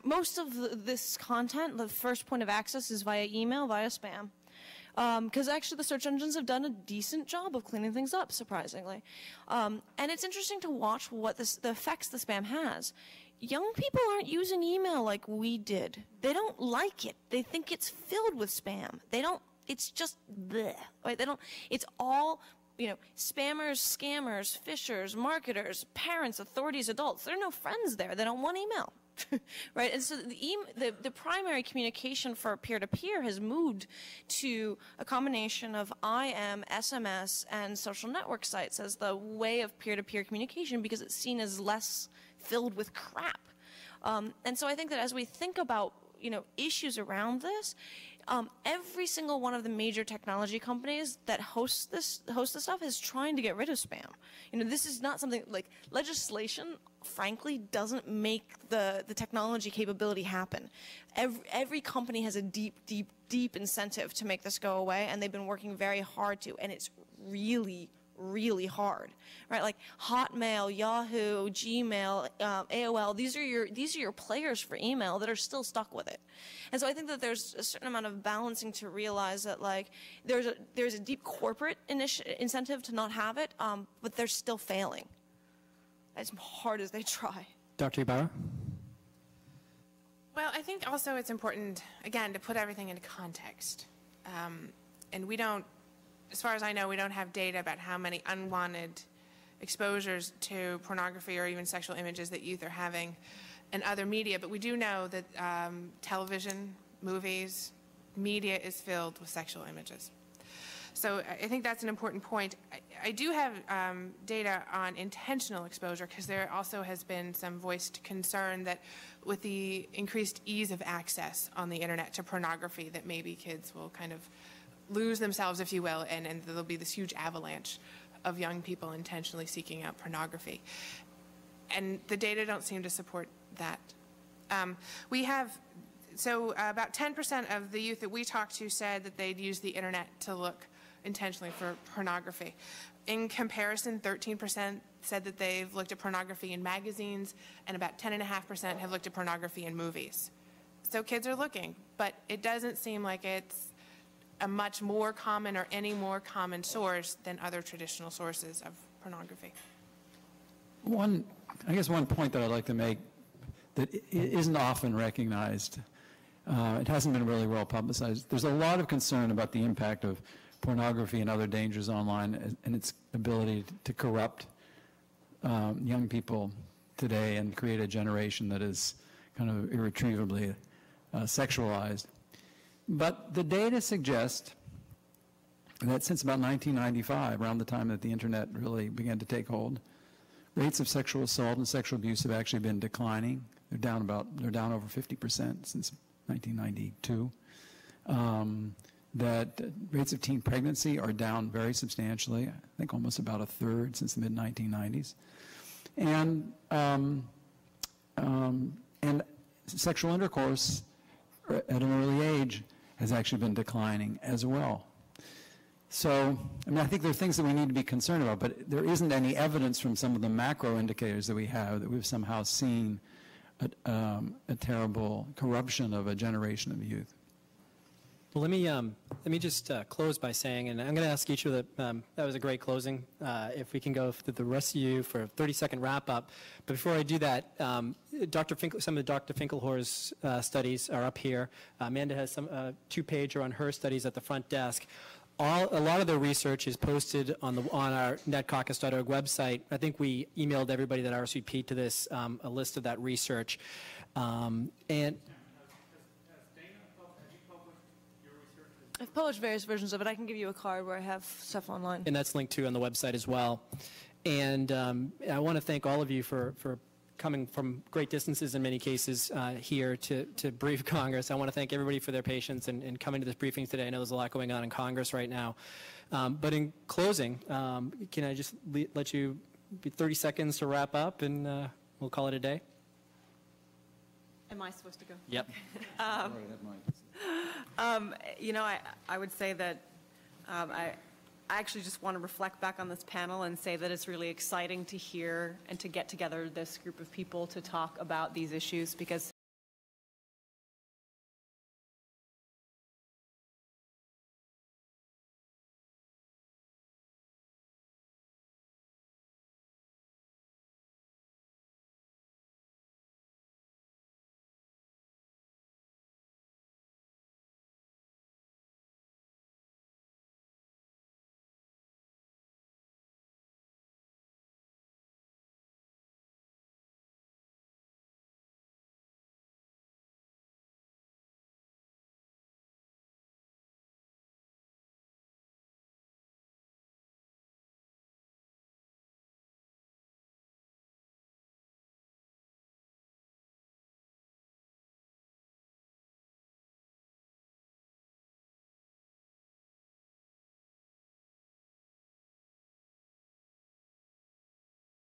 Most of this content, the first point of access is via email, via spam. Because actually the search engines have done a decent job of cleaning things up, surprisingly. And it's interesting to watch what the effects the spam has. Young people aren't using email like we did. They don't like it. They think it's filled with spam. They don't, it's just bleh, right? They don't, it's all, spammers, scammers, phishers, marketers, parents, authorities, adults. There are no friends there. They don't want email. Right, and so the primary communication for peer-to-peer has moved to a combination of IM, SMS, and social network sites as the way of peer-to-peer communication because it's seen as less filled with crap. And so I think that as we think about issues around this, every single one of the major technology companies that host this stuff is trying to get rid of spam. This is not something like legislation, frankly, doesn't make the technology capability happen. Every company has a deep incentive to make this go away, and they've been working very hard to, and it's really hard, right? Like Hotmail, Yahoo, Gmail, AOL. These are your players for email that are still stuck with it. And so I think that there's a certain amount of balancing to realize that there's a deep corporate incentive to not have it, but they're still failing as hard as they try. Dr. Ibarra? Well, I think also it's important, again, to put everything into context. And we don't, as far as I know, we don't have data about how many unwanted exposures to pornography or even sexual images that youth are having in other media, but we do know that television, movies, media is filled with sexual images. So I think that's an important point. I do have data on intentional exposure because there also has been some voiced concern that with the increased ease of access on the internet to pornography that maybe kids will kind of lose themselves, if you will, and there'll be this huge avalanche of young people intentionally seeking out pornography. And the data don't seem to support that. About 10% of the youth that we talked to said that they'd use the internet to look intentionally for pornography. In comparison, 13% said that they've looked at pornography in magazines, and about 10.5% have looked at pornography in movies. So kids are looking, but it doesn't seem like it's a much more common or any more common source than other traditional sources of pornography. I guess one point that I'd like to make that isn't often recognized, it hasn't been really well publicized. There's a lot of concern about the impact of pornography and other dangers online and its ability to corrupt young people today and create a generation that is kind of irretrievably sexualized. But the data suggest that since about 1995, around the time that the internet really began to take hold, rates of sexual assault and sexual abuse have actually been declining. They're down over 50% since 1992. That rates of teen pregnancy are down very substantially, I think almost about a third since the mid-1990s. And sexual intercourse at an early age has actually been declining as well. So, I think there are things that we need to be concerned about, but there isn't any evidence from some of the macro indicators that we have that we've somehow seen a terrible corruption of a generation of youth. Well, let me just close by saying, and I'm going to ask each of the, that was a great closing. If we can go to the rest of you for a 30-second wrap-up. But before I do that, some of Dr. Finkelhor's studies are up here. Amanda has some two-pager on her studies at the front desk. A lot of the research is posted on our netcaucus.org website. I think we emailed everybody that RSVP'd to this a list of that research. I've published various versions of it. I can give you a card where I have stuff online. And that's linked to on the website as well. And I want to thank all of you for coming from great distances in many cases here to brief Congress. I want to thank everybody for their patience and coming to this briefing today. I know there's a lot going on in Congress right now. But in closing, can I just let you 30 seconds to wrap up and we'll call it a day? Am I supposed to go? Yep. I would say that I actually just want to reflect back on this panel and say that it's really exciting to hear and to get together this group of people to talk about these issues, because